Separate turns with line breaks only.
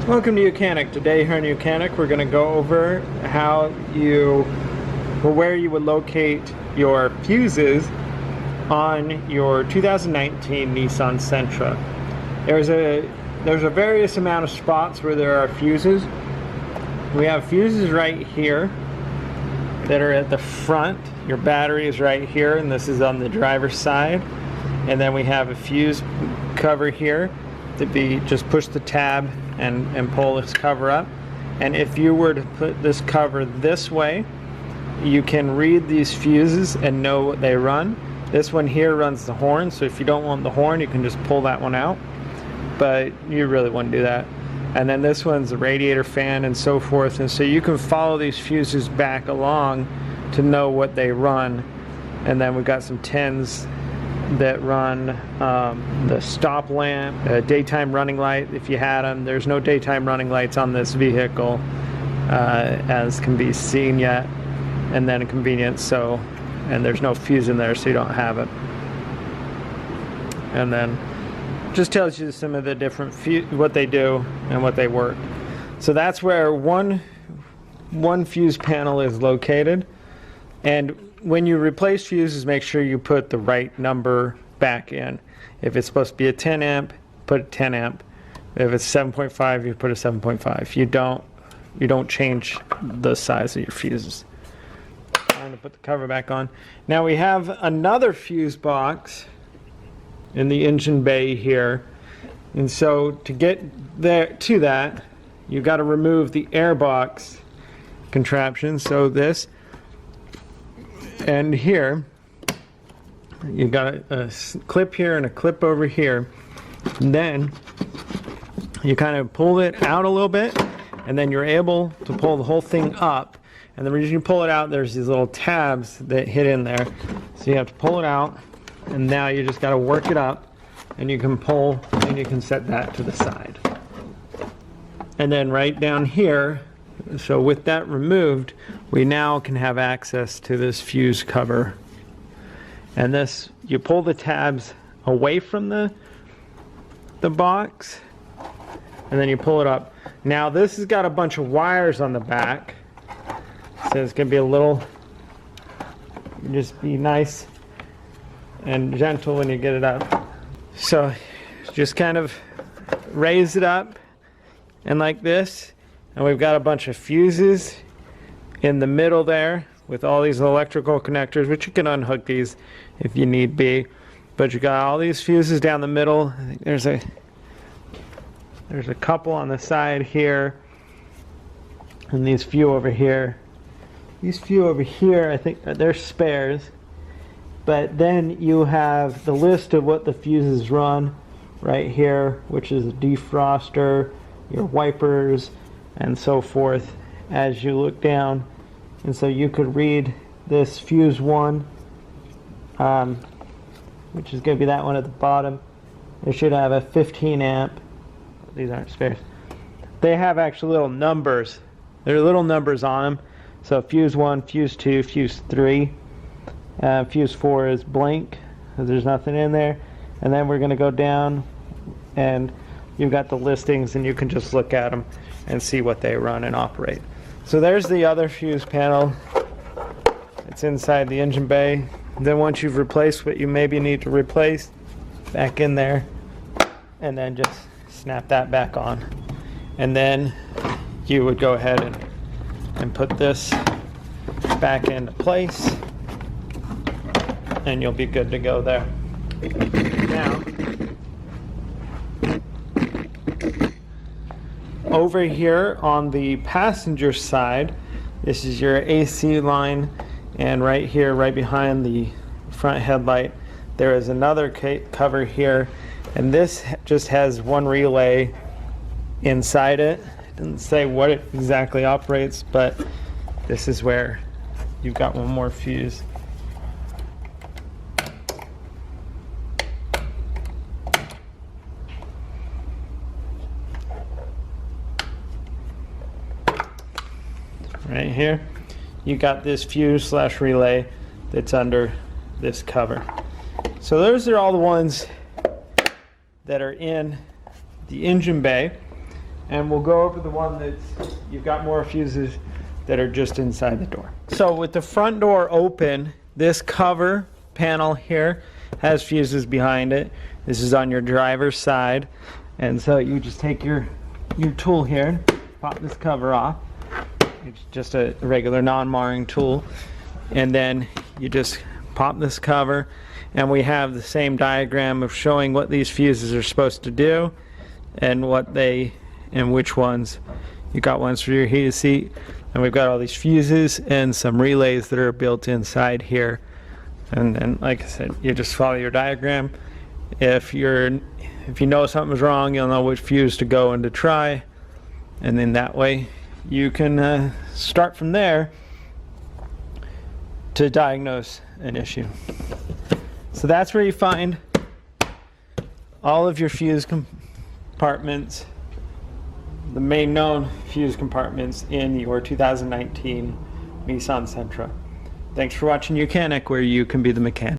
Welcome to YOUCANIC. Today here on YOUCANIC we're going to go over where you would locate your fuses on your 2019 Nissan Sentra. There's a various amount of spots where there are fuses. We have fuses right here that are at the front. Your battery is right here, and this is on the driver's side. And then we have a fuse cover here to be just push the tab and pull this cover up. And if you were to put this cover this way, you can read these fuses and know what they run. This one here runs the horn, so if you don't want the horn, you can just pull that one out, but you really wouldn't do that. And then this one's the radiator fan and so forth, and so you can follow these fuses back along to know what they run. And then we've got some 10s that run the stop lamp, daytime running light if you had them. There's no daytime running lights on this vehicle as can be seen yet, and then a convenience, and there's no fuse in there, so you don't have it. And then just tells you some of the different what they do and what they work. So that's where one fuse panel is located. And when you replace fuses, make sure you put the right number back in. If it's supposed to be a 10 amp, put a 10 amp. If it's 7.5, you put a 7.5. You don't change the size of your fuses. I'm going to put the cover back on. Now we have another fuse box in the engine bay here. And so to get there to that, you've got to remove the air box contraption. So this, and here you've got a clip here and a clip over here, and then you kind of pull it out a little bit, and then you're able to pull the whole thing up. And the reason you pull it out, there's these little tabs that hit in there, so you have to pull it out, and now you just got to work it up, and you can pull and you can set that to the side. And then right down here, so with that removed, we now can have access to this fuse cover. And this, you pull the tabs away from the box, and then you pull it up. Now this has got a bunch of wires on the back, so it's going to be a little, just be nice and gentle when you get it up. So just kind of raise it up and like this. And we've got a bunch of fuses in the middle there with all these electrical connectors, which you can unhook these if you need be. But you got all these fuses down the middle. I think there's a couple on the side here, and these few over here. These few over here, I think they're spares. But then you have the list of what the fuses run right here, which is a defroster, your wipers, and so forth as you look down. And so you could read this fuse 1, which is going to be that one at the bottom. It should have a 15 amp. These aren't spares. They have actually little numbers. There are little numbers on them. So fuse 1, fuse 2, fuse 3. Fuse 4 is blank, because there's nothing in there. And then we're going to go down, and you've got the listings, and you can just look at them and see what they run and operate. So there's the other fuse panel. It's inside the engine bay. Then once you've replaced what you maybe need to replace, back in there, and then just snap that back on. And then you would go ahead and put this back into place, and you'll be good to go there. Now, over here on the passenger side, this is your AC line, and right here, right behind the front headlight, there is another cover here, and this just has one relay inside it. It doesn't say what it exactly operates, but this is where you've got one more fuse. Right here, you got this fuse slash relay that's under this cover. So those are all the ones that are in the engine bay. and we'll go over the one that's, you've got more fuses that are just inside the door. So with the front door open, this cover panel here has fuses behind it. This is on your driver's side, and so you just take your tool here, pop this cover off. It's just a regular non-marring tool, and then you just pop this cover, and we have the same diagram of showing what these fuses are supposed to do and which ones. You got ones for your heated seat, and we've got all these fuses and some relays that are built inside here. And then, like I said, you just follow your diagram. If you know something's wrong, you'll know which fuse to go and to try, and then that way you can start from there to diagnose an issue. So that's where you find all of your fuse compartments, the main known fuse compartments in your 2019 Nissan Sentra. Thanks for watching YOUCANIC, where you can be the mechanic.